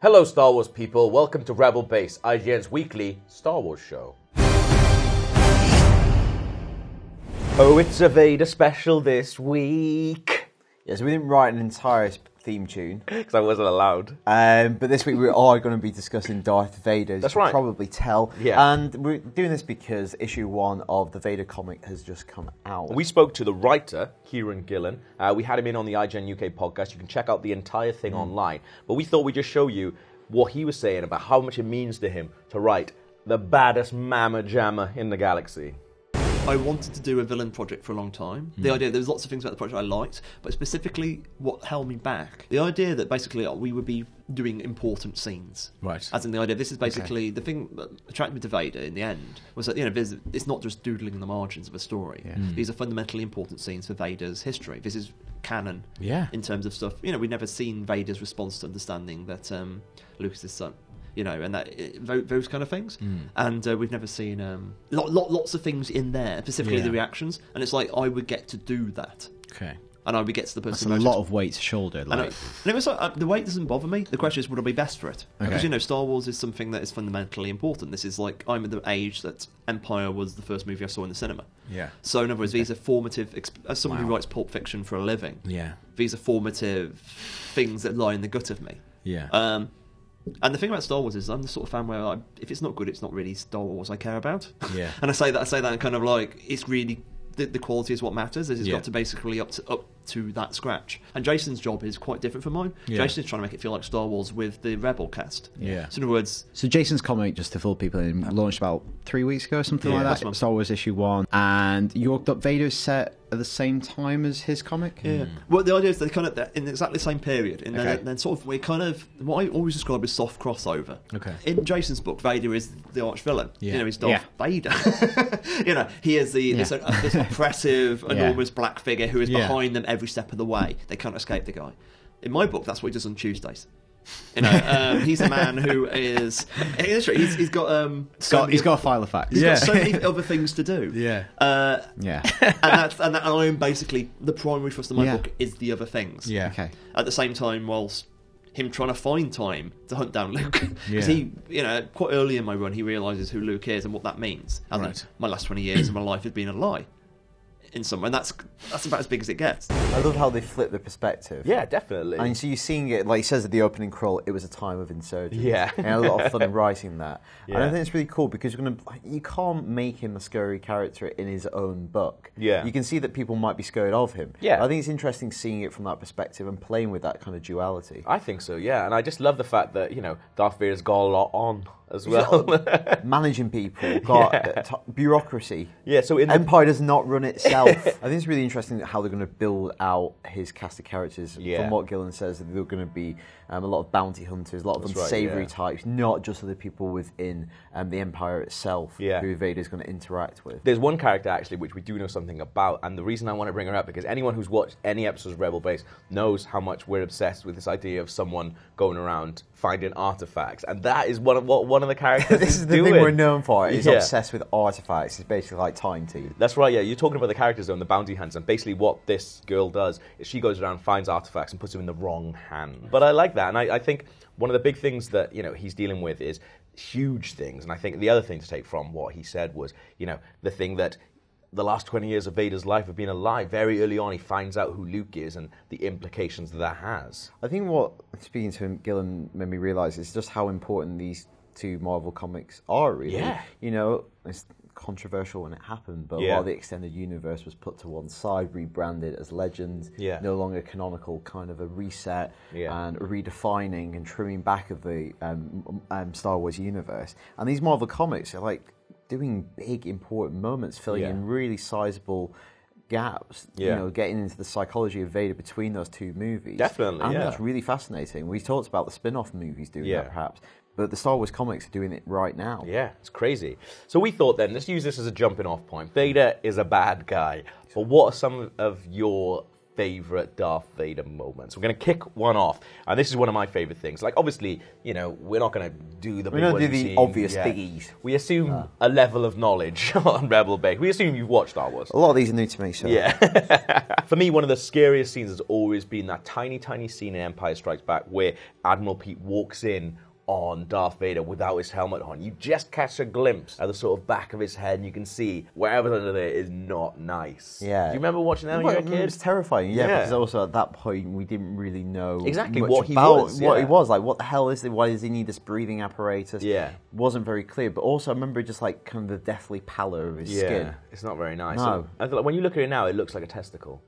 Hello, Star Wars people. Welcome to Rebel Base, IGN's weekly Star Wars show. Oh, it's a Vader special this week. Yeah, so we didn't write an entire theme tune. Because I wasn't allowed. But this week we are going to be discussing Darth Vader, as That's you right. can probably tell. Yeah. And we're doing this because issue 1 of the Vader comic has just come out. We spoke to the writer, Kieron Gillen. We had him in on the IGN UK podcast. You can check out the entire thing online. But we thought we'd just show you what he was saying about how much it means to him to write the baddest mamma jamma in the galaxy. I wanted to do a villain project for a long time. The idea, there was lots of things about the project I liked, but specifically what held me back, the idea that basically we would be doing important scenes. Right. As in the idea, this is basically the thing that attracted me to Vader in the end, was that, it's not just doodling in the margins of a story. Yeah. These are fundamentally important scenes for Vader's history. This is canon in terms of stuff. We've never seen Vader's response to understanding that Luke is his son. And that those kind of things, and we've never seen lots of things in there, specifically the reactions. And it's like I would get to do that, and I would get to the person. That's a lot of weight to shoulder. And it was like, the weight doesn't bother me. The question is, would I be best for it? Because Star Wars is something that is fundamentally important. This is like I'm at the age that Empire was the first movie I saw in the cinema. Yeah. So in other words, these are formative. As someone who writes Pulp Fiction for a living, these are formative things that lie in the gut of me. Yeah. And the thing about Star Wars is I'm the sort of fan where if it's not good, it's not really Star Wars I care about. Yeah. And I say that and kind of like it's really the quality is what matters. It's got to basically up to that scratch. And Jason's job is quite different from mine. Yeah. Jason's trying to make it feel like Star Wars with the Rebel cast. Yeah. So in other words, So Jason's comic, just to fill people in, launched about 3 weeks ago, something like last that. month. Star Wars issue 1, and your Vader's set at the same time as his comic. yeah. Well, the idea is they're kind of in exactly the same period, and then sort of we kind of what I always describe as soft crossover. Okay. In Jason's book, Vader is the arch villain. Yeah. He's Darth Vader. He is this oppressive, enormous black figure who is behind them every step of the way. They can't escape the guy. In my book, that's what he does on Tuesdays. He's a man who is. He's got He's got a file of facts. He's got so many other things to do. Yeah. And I'm basically the primary thrust of my book is the other things. Yeah. Okay. At the same time, whilst him trying to find time to hunt down Luke, because he, quite early in my run, he realizes who Luke is and what that means. And my last 20 years of my life has been a lie. In some, and that's about as big as it gets. I love how they flip the perspective. Yeah, definitely. And so you're seeing it, like he says at the opening crawl, it was a time of insurgence. Yeah. And a lot of fun in writing that. Yeah. And I think it's really cool because you can't make him a scary character in his own book. Yeah. You can see that people might be scared of him. Yeah. I think it's interesting seeing it from that perspective and playing with that kind of duality. I think so, yeah. And I just love the fact that, Darth Vader's got a lot on as well. Managing people, got bureaucracy. Yeah, so Empire does not run itself. I think it's really interesting how they're going to build out his cast of characters. Yeah. From what Gillen says, that they're going to be a lot of bounty hunters, a lot of That's unsavory right, types, not just the people within the Empire itself who Vader's going to interact with. There's one character, actually, which we do know something about, and the reason I want to bring her up, because anyone who's watched any episodes of Rebel Base knows how much we're obsessed with this idea of someone going around finding artifacts, and that is one of the characters This is the doing. thing we're known for. He's Yeah. obsessed with artifacts. It's basically like Time Team. That's right, yeah. You're talking about the characters, though, and the bounty hunts, and basically what this girl does is she goes around, finds artifacts, and puts them in the wrong hand. But I like that, and I think one of the big things that, he's dealing with is huge things, and I think the other thing to take from what he said was, the thing that the last 20 years of Vader's life have been a lie. Very early on, he finds out who Luke is and the implications that has. I think what, speaking to him, Gillen made me realise is just how important these two Marvel comics are, really. Yeah. It's controversial when it happened, but a lot of the extended universe was put to one side, rebranded as Legends, no longer canonical, kind of a reset and a redefining and trimming back of the Star Wars universe. And these Marvel comics are like doing big, important moments, filling in really sizable gaps, getting into the psychology of Vader between those two movies. Definitely, and that's really fascinating. We talked about the spin-off movies doing that, perhaps, but the Star Wars comics are doing it right now. Yeah, it's crazy. So we thought then, let's use this as a jumping off point. Vader is a bad guy, but what are some of your favorite Darth Vader moments. We're going to kick one off, and this is one of my favorite things. Like, obviously, you know, we're not going to do the big ones. We don't do the obvious biggies. We assume a level of knowledge on Rebel Base. We assume you've watched Star Wars. A lot of these are new to me, so. Yeah. For me, one of the scariest scenes has always been that tiny, tiny scene in Empire Strikes Back where Admiral Pete walks in on Darth Vader without his helmet on. You just catch a glimpse of the sort of back of his head, and you can see whatever's under there is not nice. Yeah. Do you remember watching that when you were a kid? It was terrifying, yeah, because also at that point we didn't really know exactly much what he about was. What he was. Like, what the hell is it? Why does he need this breathing apparatus? Yeah. It wasn't very clear, but also I remember just like kind of the deathly pallor of his skin. It's not very nice. No. I feel like when you look at it now, it looks like a testicle.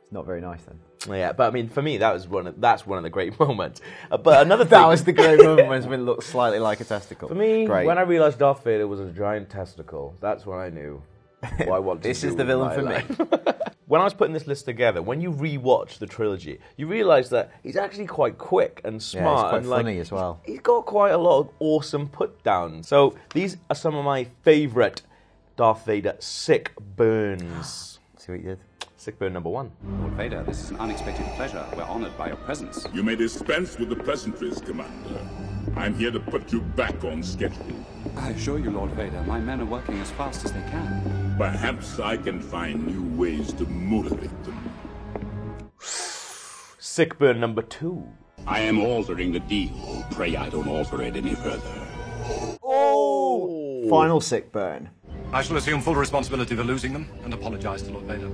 It's not very nice then. Yeah, but I mean, for me, that's one of the great moments. But another thing... that was the great moment when it looked slightly like a testicle. For me, when I realised Darth Vader was a giant testicle, that's when I knew what I wanted to do. This is the villain for me. When I was putting this list together, when you rewatch the trilogy, you realise that he's actually quite quick and smart. Yeah, he's quite funny as well. He's got quite a lot of awesome put-downs. So these are some of my favourite Darth Vader sick burns. See what you did? Sick burn number 1. Lord Vader, this is an unexpected pleasure. We're honoured by your presence. You may dispense with the pleasantries, Commander. I'm here to put you back on schedule. I assure you, Lord Vader, my men are working as fast as they can. Perhaps I can find new ways to motivate them. Sick burn number 2. I am altering the deal. Pray I don't alter it any further. Oh! Final sick burn. I shall assume full responsibility for losing them and apologise to Lord Vader.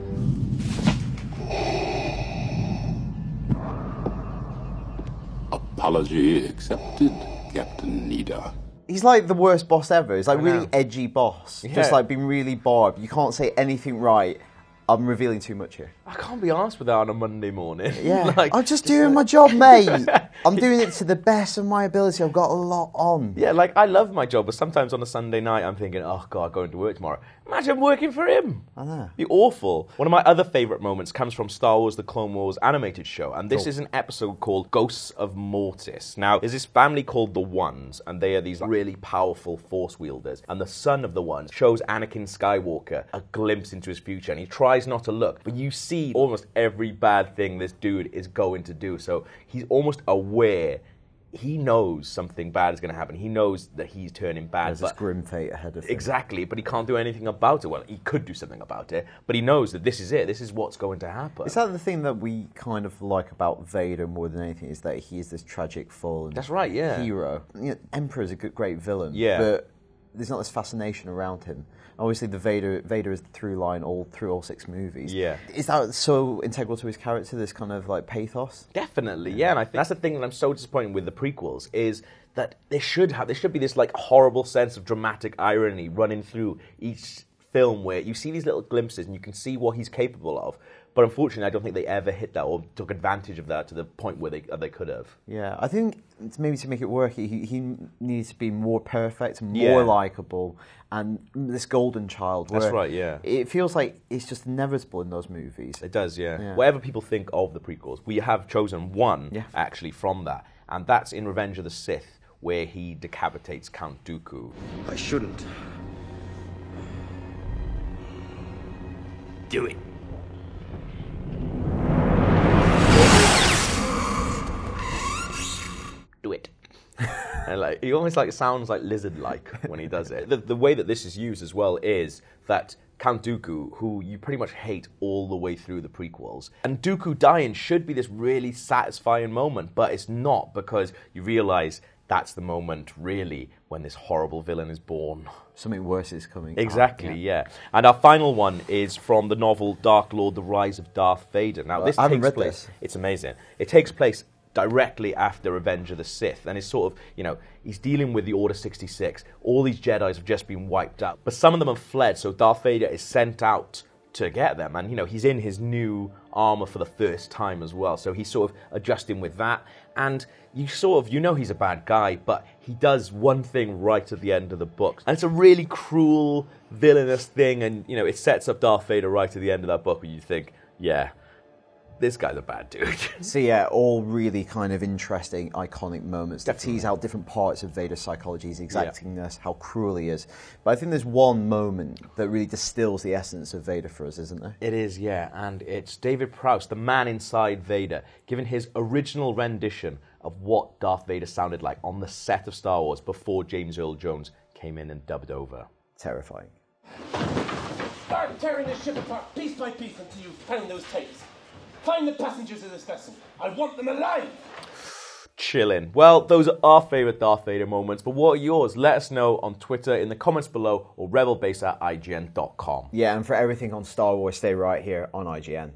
Apology accepted, Captain Nida. He's like the worst boss ever. He's like really edgy boss. Yeah. Just like being really bored. You can't say anything right. I'm revealing too much here. I can't be arsed with that on a Monday morning. Yeah. Like, I'm just doing my job, mate. I'm doing it to the best of my ability. I've got a lot on. Yeah, like, I love my job, but sometimes on a Sunday night I'm thinking, oh, God, going to work tomorrow. Imagine working for him. I know. It'd be awful. One of my other favourite moments comes from Star Wars The Clone Wars animated show, and this is an episode called Ghosts of Mortis. Now, there's this family called the Ones, and they are these really powerful Force wielders, and the son of the Ones shows Anakin Skywalker a glimpse into his future, and he tries not to look, but you see almost every bad thing this dude is going to do, so he's almost aware. He knows something bad is going to happen. He knows that he's turning bad. There's this grim fate ahead of him. Exactly, but he can't do anything about it. Well, he could do something about it, but he knows that this is it. This is what's going to happen. Is that the thing that we kind of like about Vader more than anything, is that he is this tragic fallen That's right, yeah. hero? You know, Emperor's a great villain, yeah, but there's not this fascination around him. Obviously, the Vader is the through line through all 6 movies. Yeah. Is that so integral to his character, this kind of like pathos? Definitely, yeah. And I think that's the thing that I'm so disappointed with the prequels, is that there should be this like horrible sense of dramatic irony running through each film where you see these little glimpses and you can see what he's capable of. But unfortunately, I don't think they ever hit that or took advantage of that to the point where they could have. Yeah, I think maybe to make it work, he needs to be more perfect, more likeable, and this golden child. That's right, yeah. It feels like it's just inevitable in those movies. It does, yeah. Whatever people think of the prequels, we have chosen one, actually, from that. And that's in Revenge of the Sith, where he decapitates Count Dooku. I shouldn't. Do it. Do it. And like, he almost like sounds like lizard-like when he does it. The way that this is used as well is that Count Dooku, who you pretty much hate all the way through the prequels, and Dooku dying should be this really satisfying moment, but it's not, because you realise that's the moment, really, when this horrible villain is born. Something worse is coming. Exactly, yeah. And our final one is from the novel Dark Lord, The Rise of Darth Vader. Now, this takes place... It's amazing. It takes place directly after Revenge of the Sith, and it's sort of, you know, he's dealing with the Order 66. All these Jedis have just been wiped out, but some of them have fled, so Darth Vader is sent out to get them, and, you know, he's in his new armor for the first time as well, so he's sort of adjusting with that, and you know he's a bad guy, but he does one thing right at the end of the book, and it's a really cruel, villainous thing, and, you know, it sets up Darth Vader right at the end of that book, where you think, yeah, this guy's a bad dude. So yeah, all really kind of interesting, iconic moments that tease out different parts of Vader's psychology, his exactingness, how cruel he is. But I think there's one moment that really distills the essence of Vader for us, isn't there? It is, yeah, and it's David Prowse, the man inside Vader, giving his original rendition of what Darth Vader sounded like on the set of Star Wars before James Earl Jones came in and dubbed over. Terrifying. Start tearing this ship apart piece by piece until you've found those tapes. Find the passengers of this vessel. I want them alive. Chilling. Well, those are our favourite Darth Vader moments, but what are yours? Let us know on Twitter, in the comments below, or rebelbase@ign.com. Yeah, and for everything on Star Wars, stay right here on IGN.